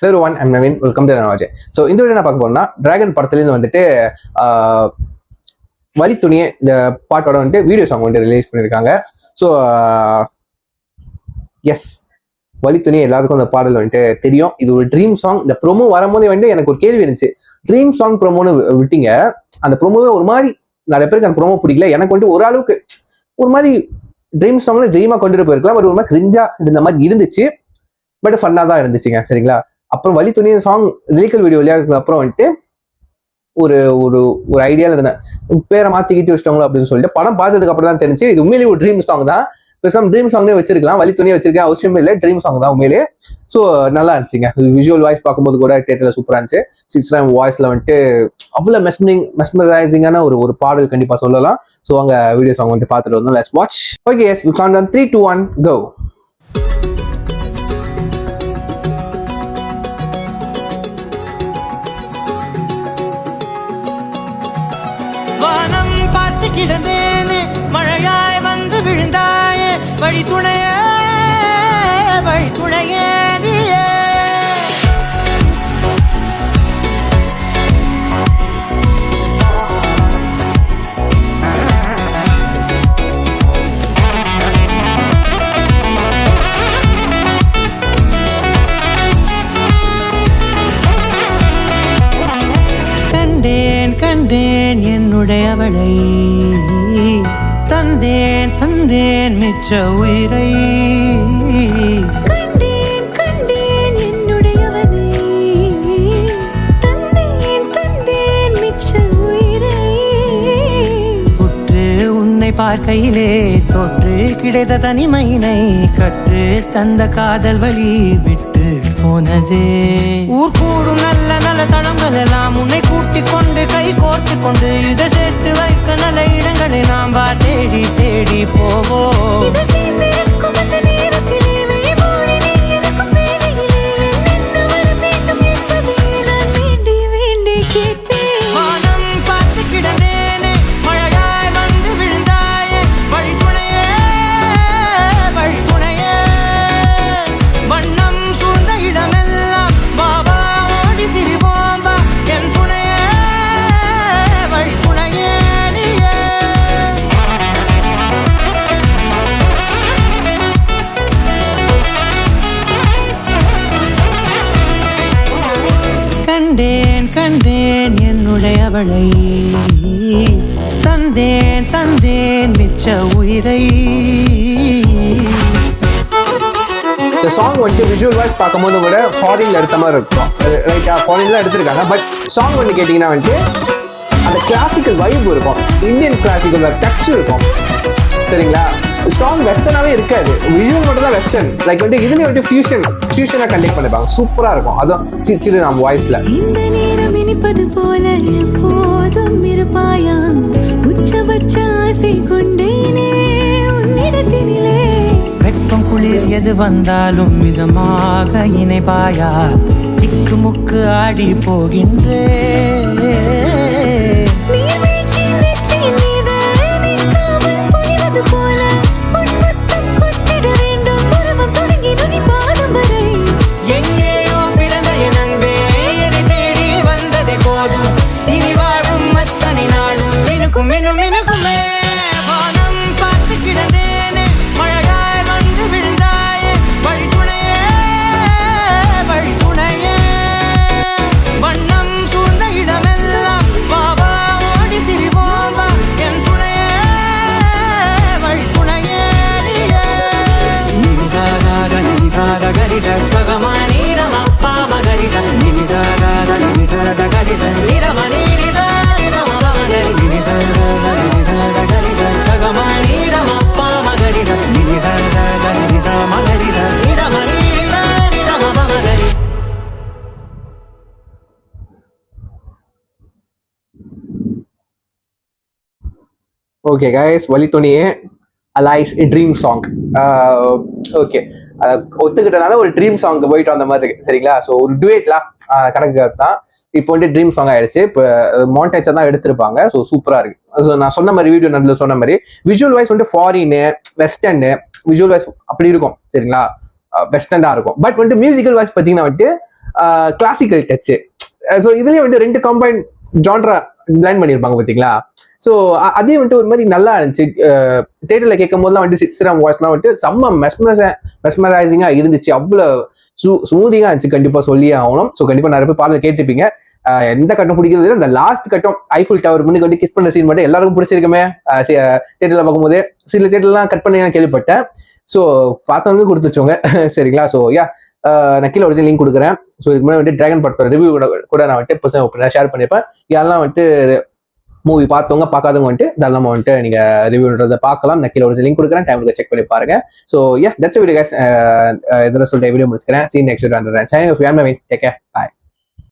Hello everyone, I'm Naveen. Welcome to Navaje. So இந்த video நான் பார்க்க போறேன்னா டிராகன் படத்துலேருந்து வந்துட்டு வலி துணியே இந்த பாட்டோட வந்துட்டு வீடியோ சாங் வந்துட்டு ரிலீஸ் பண்ணியிருக்காங்க. ஸோ எஸ், வலி துணியை எல்லாருக்கும் அந்த பாடல் வந்துட்டு தெரியும். இது ஒரு ட்ரீம் சாங். இந்த ப்ரோமோ வரும்போதே வந்துட்டு எனக்கு ஒரு கேள்வி இருந்துச்சு, ட்ரீம் சாங் ப்ரோமோன்னு விட்டீங்க, அந்த ப்ரோமோவே ஒரு மாதிரி நிறைய பேருக்கு அந்த ப்ரோமோ பிடிக்கல. எனக்கு வந்துட்டு ஓரளவுக்கு ஒரு மாதிரி ட்ரீம் சாங்ல ட்ரீமா கொண்டுட்டு போயிருக்கலாம், பட் ஒரு மாதிரி கிரிஞ்சா இந்த மாதிரி இருந்துச்சு. பட் ஃபன்னாக தான் இருந்துச்சுங்க, சரிங்களா. அப்புறம் வலி துணி சாங் லிரிக்கல் வீடியோ விளையாடுறதுக்கு அப்புறம் வந்துட்டு ஒரு ஒரு ஒரு ஐடியாவில் இருந்தேன், பேரை மாற்றிக்கிட்டு வச்சிட்டோங்களோ அப்படின்னு சொல்லிட்டு. படம் பார்த்ததுக்கு அப்புறம் தான் தெரிஞ்சு இது உண்மையிலேயே ஒரு ட்ரீம் சாங் தான். பேசாம ட்ரீம் சாங்கே வச்சிருக்கலாம், வலி துணியை வச்சிருக்கேன் அவசியமே இல்லை, ட்ரீம் சாங் தான் உண்மையிலே. ஸோ நல்லா இருந்துச்சுங்க. விஷுவல் வாய்ஸ் பார்க்கும்போது கூட தியேட்டரில் சூப்பராக இருந்துச்சு. சிக்ஸ் வாய்ஸில் வந்துட்டு அவ்வளோ மெஸ்மரைசிங்கான ஒரு பாடல் கண்டிப்பாக சொல்லலாம். ஸோ அங்கே வீடியோ சாங் வந்துட்டு பார்த்துட்டு வந்தோம். Let's watch. Okay, yes, we count on 3, 2, 1, go. வானம் பார்த்து கிடந்தேனே, மழையாய் வந்து விழுந்தாயே, வழி துணையே நீயே. கண்டேன் என்னுடையவளை, தந்தேன் மிச்ச உயிரை. கண்டேன் என்னுடையவனை, தந்தேன் மிச்ச உயிரை. உற்று உன்னை பார்க்கையிலே தோற்று கிடைத்த தனிமையினை கற்று தந்த காதல் வழி விட்டு போனதே. ஊர் கூடும் நல்ல நல்ல தளங்கள் எல்லாம் உன்னை கூட்டிக் கொண்டு கை கோர்த்து கொண்டு இதை சேர்த்து வைக்க நல்ல இடங்களை நாம் தேடி தேடி போவோம். கண்டேன் என்னுடையவளை, தந்தேன் மிச்ச உயிரை. இந்த சாங் வந்துட்டு விஷுவல் வாய்ஸ் பார்க்கும்போது கூட ஃபாரின்ல எடுத்த மாதிரி இருக்கும், ரைட்டா? ஃபாரின்ல எடுத்திருக்காங்க. பட் சாங் வந்து கேட்டிங்கன்னா வந்துட்டு அந்த கிளாசிக்கல் வைப் இருக்கும், இந்தியன் கிளாசிக்கல் டச் இருக்கும், சரிங்களா? சாங் வெஸ்டர்னாவே இருக்காது, விஷுவல் மட்டும் தான் வெஸ்டர்ன். லைக் வந்துட்டு இதுலேயும் வந்துட்டு ஃபியூஷனாக கண்டக்ட் பண்ணிப்பாங்க, சூப்பராக இருக்கும். அதுவும் சிரிச்சிட்டு நம்ம வாய்ஸில் இனிப்பது போல எப்போதும் இருப்பாயா, உச்சபட்ச ஆசை கொண்டேனே உன்னிடத்தினிலே. வெப்பம் குளிர் எது வந்தாலும் மிதமாக இணைப்பாயா, திக்கு முக்கு ஆடி போகின்றே. ஓகே கைஸ், வலி துணியே அலைஸ் எ ட்ரீம் சாங். ஓகே, ஒத்துக்கிட்டனால ஒரு ட்ரீம் சாங்க்கு போயிட்டு வந்த மாதிரி இருக்கு, சரிங்களா? ஸோ ஒரு டுவேட்லாம் கணக்கு தான். இப்போ வந்துட்டு ட்ரீம் சாங் ஆயிடுச்சு. இப்போ மாண்டேஜா தான் எடுத்திருப்பாங்க. ஸோ சூப்பராக இருக்கு. ஸோ நான் சொன்ன மாதிரி வீடியோ நடுவில் சொன்ன மாதிரி விஷுவல் வைஸ் வந்துட்டு ஃபாரின்னு வெஸ்டர்னு விஷுவல் வைஸ் அப்படி இருக்கும், சரிங்களா? வெஸ்டர்னாக இருக்கும். பட் வந்துட்டு மியூசிக்கல் வைஸ் பார்த்தீங்கன்னா வந்துட்டு கிளாசிக்கல் டச்சு. ஸோ இதுலயே வந்துட்டு 2 கம்பைன் ஜான்ரா பிளான் பண்ணியிருப்பாங்க பார்த்தீங்களா. ஸோ அதே வந்துட்டு ஒரு மாதிரி நல்லா இருந்துச்சு. தேட்டரில் கேட்கும் போதுலாம் வந்துட்டு சித்ஸ்ராம் வாய்ஸ்லாம் வந்துட்டு செம்ம மெஸ்மரைசிங்காக இருந்துச்சு. அவ்வளோ ஸ்மூதிங்காக இருந்துச்சு. கண்டிப்பாக சொல்லியே ஆகணும். ஸோ கண்டிப்பாக நிறைய பேர் பாடல கேட்டுப்பீங்க. எந்த கட்டம் பிடிக்கிறது இல்லை, இந்த லாஸ்ட் கட்டம் ஐஃபில் டவர் முன்னுக்கு வந்து கிஸ் பண்ண சீன் மட்டும் எல்லாருக்கும் பிடிச்சிருக்குமே. தேட்டரில் பார்க்கும்போது சில தேட்டர்லாம் கட் பண்ணி நான் கேள்விப்பட்டேன். ஸோ பார்த்தவங்க கொடுத்து வச்சோங்க. சரிங்களா. ஸோ நான் கீழே ஒரிஜினல் லிங்க் கொடுக்குறேன். ஸோ இதுக்கு முன்னாடி வந்துட்டு டிராகன் படத்தோட ரிவ்யூ கூட நான் வந்துட்டு பர்சனல் ஷேர் பண்ணியிருப்பேன். இதெல்லாம் வந்துட்டு மூவி பார்த்தவங்க பார்க்காதவங்க வந்துட்டு இதெல்லாம் வந்துட்டு நீங்க ரிவ்யூன்றதை பார்க்கலாம். நான் கீழே ஒரிஜினல் லிங்க் கொடுக்குறேன். டைமுக்கு செக் பண்ணி பாருங்க. So that's video guys. இதோட சொல்லிட்டு வீடியோ முடிச்சுக்கிறேன். See in next video. Signing off. I'm Naveen. Take care. Bye.